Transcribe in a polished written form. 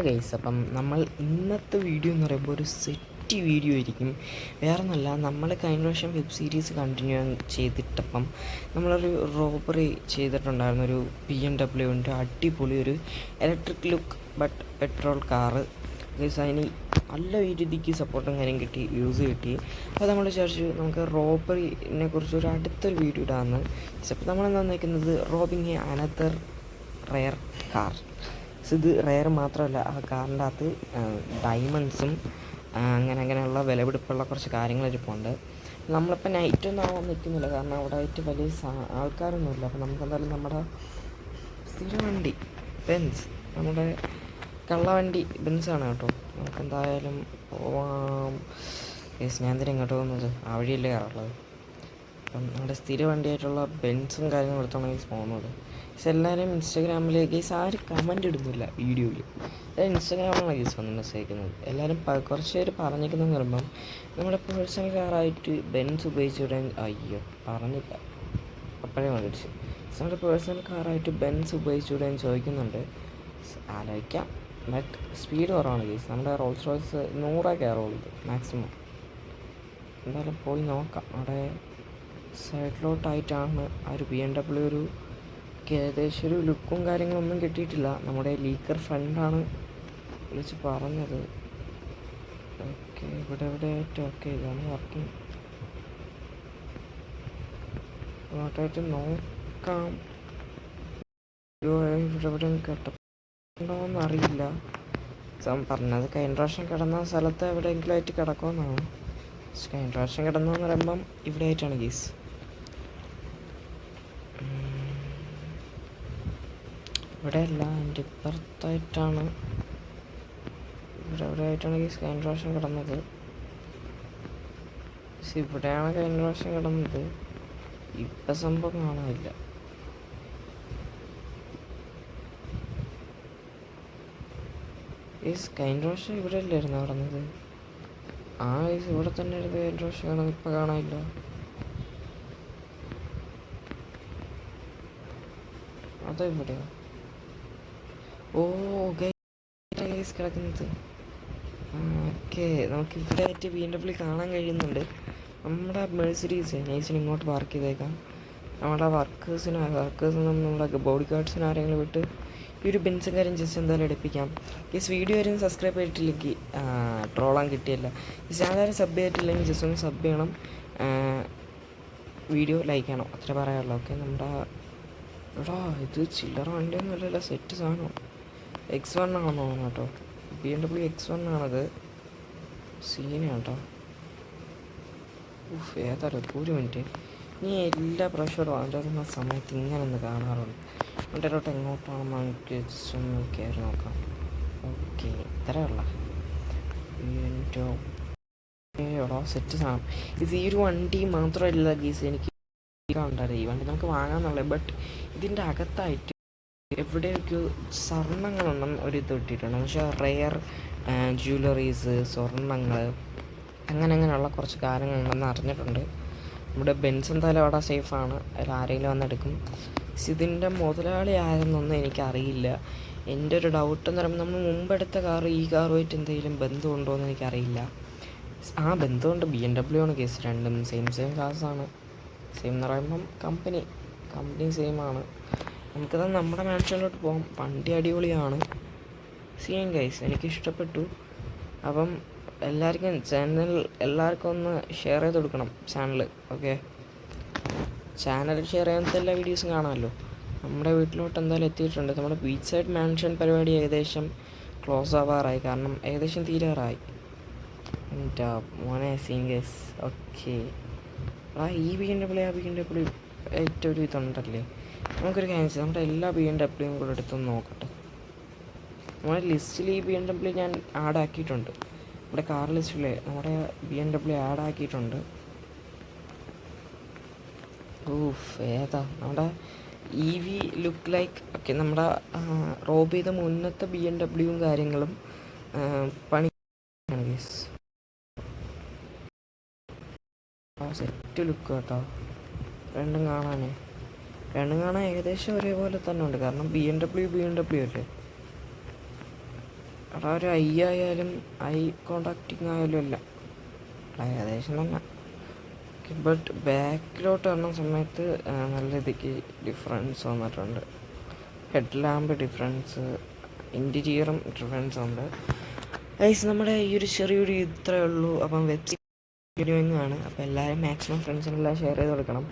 Guys, അപ്പം നമ്മൾ ഇന്നത്തെ വീഡിയോ എന്ന് പറയുമ്പോൾ ഒരു സെറ്റ് വീഡിയോ ആയിരിക്കും. വേറെ ഒന്നുമല്ല, നമ്മൾ കഴിഞ്ഞ പ്രാവശ്യം വെബ് സീരീസ് കണ്ടിന്യൂ ചെയ്തിട്ടപ്പം നമ്മളൊരു റോബറി ചെയ്തിട്ടുണ്ടായിരുന്നു. ഒരു BMW അടിപൊളി ഒരു electric look but petrol car. Guys, അതിന് നല്ല രീതിക്ക് സപ്പോർട്ടും കാര്യം കിട്ടി, വ്യൂസ് കിട്ടി. അപ്പോൾ നമ്മൾ വിചാരിച്ചു നമുക്ക് റോബറിനെ കുറിച്ച് ഒരു അടുത്തൊരു വീഡിയോ ഇടാമെന്ന്. അപ്പോൾ നമ്മളെന്താ നിൽക്കുന്നത്, റോബിങ് അനദർ റെയർ കാർ. ഇത് റെയർ മാത്രമല്ല, ആ കാറിൻ്റെ അകത്ത് ഡയമണ്ട്സും അങ്ങനെയുള്ള വിലപിടിപ്പുള്ള കുറച്ച് കാര്യങ്ങൾ ഇരിപ്പുണ്ട്. നമ്മളിപ്പോൾ നൈറ്റൊന്നും ആവാൻ നിൽക്കുന്നില്ല, കാരണം അവിടെ ആയിട്ട് വലിയ ആൾക്കാരൊന്നുമില്ല. അപ്പോൾ നമുക്കെന്തായാലും നമ്മുടെ സ്ഥിരം വണ്ടി ബെൻസ്, നമ്മുടെ കള്ളവണ്ടി ബെൻസാണ് കേട്ടോ. നമുക്കെന്തായാലും പോവാം. ഞാൻ എന്തിനാ ഇങ്ങോട്ട് പോകുന്നത്, ആ വഴിയല്ലേ കയറുള്ളത്. അപ്പം നമ്മുടെ സ്ഥിര വണ്ടിയായിട്ടുള്ള ബെൻസും കാര്യങ്ങളും എടുത്താണ് പോകുന്നത്. പക്ഷെ എല്ലാവരും ഇൻസ്റ്റാഗ്രാമിൽ ഗേസ് ആരും കമൻ്റ് ഇടുന്നില്ല വീഡിയോയിൽ. അതായത് ഇൻസ്റ്റാഗ്രാമിലാണ് ഗേസ് വന്ന് മെസ്സേജ്. എല്ലാവരും കുറച്ച് പേര് പറഞ്ഞേക്കുന്നതെന്ന് പറയുമ്പം നമ്മുടെ പേഴ്സണൽ കാറായിട്ട് ബെൻസ് ഉപയോഗിച്ചുവിടാൻ പറഞ്ഞില്ല, അപ്പോഴേ മേടിച്ചു. നമ്മുടെ പേഴ്സണൽ കാറായിട്ട് ബെൻസ് ഉപയോഗിച്ചുവിടാൻ ചോദിക്കുന്നുണ്ട്. ആലോചിക്കാം, ബട്ട് സ്പീഡ് കുറവാണ് ഗേസ്. നമ്മുടെ റോൾസ് റോയ്സ് 100 കയറുള്ളൂ മാക്സിമം. എന്തായാലും പോയി നോക്കാം. അവിടെ സൈഡിലോട്ടായിട്ടാണ് ആ ഒരു BMW ഒരു ഏകദേശം ഒരു ലുക്കും കാര്യങ്ങളൊന്നും കിട്ടിയിട്ടില്ല. നമ്മുടെ ലീക്കർ ഫ്രണ്ടാണ് വിളിച്ച് പറഞ്ഞത്. ഓക്കെ, ഇവിടെ ആയിട്ട് ഓക്കെ, ഇതാണ് വർക്കിംഗ്. അങ്ങോട്ടായിട്ട് നോക്കാം. ഇവിടെ കേട്ടോന്ന് അറിയില്ല. പറഞ്ഞത് കഴിഞ്ഞ പ്രാവശ്യം കിടന്ന സ്ഥലത്ത് എവിടെയെങ്കിലും ആയിട്ട് കിടക്കുമെന്നാണ്. കഴിഞ്ഞ പ്രാവശ്യം കിടന്നതെന്ന് പറയുമ്പം ഇവിടെ ആയിട്ടാണ് ഗീസ്. ഇവിടെ അല്ല, എൻ്റെ ഇപ്പുറത്തായിട്ടാണ്. ഇവിടെ ആയിട്ടാണ് ഗീസ് കഴിഞ്ഞ പ്രാവശ്യം കിടന്നത്. പക്ഷെ ഇവിടെയാണ് കഴിഞ്ഞ പ്രാവശ്യം കിടന്നത്. ഇപ്പം സംഭവം കാണാനില്ല. ഗീസ് കഴിഞ്ഞ പ്രാവശ്യം ഇവിടെ അല്ലായിരുന്നു കിടന്നത്. ആ ഗീസ് ഇവിടെ തന്നെ ആയിരുന്നു കഴിഞ്ഞ പ്രാവശ്യം കിടന്നത്. ഇപ്പം കാണാനില്ല. അതെവിടെയോ ഗൈസ് കിടക്കുന്നത്. ഓക്കെ, നമുക്ക് ഇവിടെ ആയിട്ട് BMW കാണാൻ കഴിയുന്നുണ്ട്. നമ്മുടെ മെഴ്സിഡീസ് നൈസിന് ഇങ്ങോട്ട് പാർക്ക് ചെയ്തേക്കാം. നമ്മുടെ നമ്മുടെ ബോഡി ഗാർഡ്സിന് ആരെങ്കിലും വിട്ട് ഈ ഒരു ബെൻസും കാര്യം ജസ്റ്റ് എന്തായാലും എടുപ്പിക്കാം. ഈ വീഡിയോ ആരും സബ്സ്ക്രൈബ് ചെയ്തിട്ടില്ലെങ്കിൽ ട്രോളാൻ കിട്ടിയല്ല. ഈ ചാനൽ സബ് ചെയ്തിട്ടില്ലെങ്കിൽ ജസ്റ്റ് ഒന്ന് സബ് ചെയ്യണം, വീഡിയോ ലൈക്ക് ചെയ്യണം, അത്ര പറയാനുള്ളൂ. ഓക്കെ, നമ്മുടെ ഇത് ചില്ലറ വണ്ടിയൊന്നും അല്ലല്ലോ, സെറ്റ് സാധനം. X1 ആണെന്ന് തോന്നുന്നു കേട്ടോ. BMW X1 ആണത്. സീനാണ് കേട്ടോ. ഏതായാലും ഒരു മിനിറ്റ്, നീ എല്ലാ പ്രാവശ്യവും അതിൻ്റെ സമയത്ത് ഇങ്ങനെ ഒന്ന് കാണാറുണ്ട്. അതിൻ്റെ എങ്ങോട്ടാണെന്ന് നമുക്ക് ജസ്റ്റ് ഒന്ന് കയറി നോക്കാം. ഓക്കെ, ഇത്രയുള്ള സെറ്റ് സാധനം. ഇത് ഈ ഒരു വണ്ടി മാത്രമല്ല ഗീസ് എനിക്ക് ഉണ്ടായിരുന്നു. ഈ വണ്ടി നമുക്ക് വാങ്ങാമെന്നുള്ളത്. ബട്ട് ഇതിൻ്റെ അകത്തായിട്ട് എവിടെയൊക്കെ സ്വർണ്ണങ്ങളുണ്ടെന്ന് ഒരിത് ഇട്ടിട്ടുണ്ട്. പക്ഷേ റെയർ ജ്വല്ലറീസ്, സ്വർണ്ണങ്ങൾ, അങ്ങനെയുള്ള കുറച്ച് കാര്യങ്ങളുണ്ടെന്ന് അറിഞ്ഞിട്ടുണ്ട്. നമ്മുടെ ബെൻസ് എന്തായാലും അവിടെ സേഫാണ്, അതിൽ ആരെങ്കിലും വന്നെടുക്കും. ഇതിൻ്റെ മുതലാളി ആരെന്നൊന്നും എനിക്കറിയില്ല. എൻ്റെ ഒരു ഡൗട്ട് എന്ന് പറയുമ്പോൾ നമ്മൾ മുമ്പെടുത്ത കാറ് ഈ കാറുമായിട്ട് എന്തെങ്കിലും ബന്ധമുണ്ടോ എന്ന് എനിക്കറിയില്ല. ആ ബന്ധമുണ്ട്, BMW ആണ് കേസ്. രണ്ടും സെയിം കാസാണ്. സെയിം എന്ന് പറയുമ്പം കമ്പനി സെയിമാണ്. നമുക്കത് നമ്മുടെ മാൻഷനിലോട്ട് പോകാം. വണ്ടി അടിപൊളിയാണ്. സീൻ ഗൈസ്, എനിക്കിഷ്ടപ്പെട്ടു. അപ്പം എല്ലാവർക്കും ഒന്ന് ഷെയർ ചെയ്ത് കൊടുക്കണം ചാനൽ. ഓക്കെ, ചാനൽ ഷെയർ ചെയ്യാത്ത എല്ലാ വീഡിയോസും കാണാമല്ലോ. നമ്മുടെ വീട്ടിലോട്ട് എന്തായാലും എത്തിയിട്ടുണ്ട്. നമ്മുടെ ബീച്ച് സൈഡ് മാൻഷൻ പരിപാടി ഏകദേശം ക്ലോസ് ആവാറായി, കാരണം ഏകദേശം തീരാറായി. എൻ്റെ മോനെ സീൻ ഗൈസ്. ഓക്കെ, ഈ BMW ഏറ്റവും ഒരു ഇതുണ്ടല്ലേ. നമുക്കൊരു കാര്യം ചെയ്യാം, നമ്മുടെ എല്ലാ BMW കൂടെ എടുത്തൊന്ന് നോക്കട്ടെ. നമ്മുടെ ലിസ്റ്റിൽ ഈ BMW ഞാൻ ആഡ് ആക്കിയിട്ടുണ്ട്. നമ്മുടെ കാർ ലിസ്റ്റിൽ നമ്മുടെ BMW ആഡ് ആക്കിയിട്ടുണ്ട്. ഏതാ നമ്മുടെ EV ലുക്ക് ലൈക്ക്. ഓക്കെ, നമ്മുടെ റോബ് ചെയ്ത മുന്നത്തെ BMW കാര്യങ്ങളും പണി സെറ്റ് ലുക്ക് കേട്ടോ. രണ്ടും കാണാൻ ഏകദേശം ഒരേപോലെ തന്നെ ഉണ്ട്, കാരണം BMW അല്ലേ. എടാ ഒരു ഐ ആയാലും ഐ കോണ്ടാക്റ്റിങ് ആയാലും അല്ല ഏകദേശം തന്നെ. ബട്ട് ബാക്കിലോട്ട് വരുന്ന സമയത്ത് നല്ല രീതിക്ക് ഡിഫറൻസ് വന്നിട്ടുണ്ട്. ഹെഡ് ലാമ്പ് ഡിഫറൻസ്, ഇൻറ്റീരിയറും ഡിഫറൻസ് ഉണ്ട്. ഗൈസ് നമ്മുടെ ഈ ഒരു ചെറിയൊരു ഇത്രയേ ഉള്ളൂ. അപ്പം വെബ് വീഡിയോയിങ് ആണ്. അപ്പോൾ എല്ലാവരും മാക്സിമം ഫ്രണ്ട്സിനെല്ലാം ഷെയർ ചെയ്ത് കൊടുക്കണം.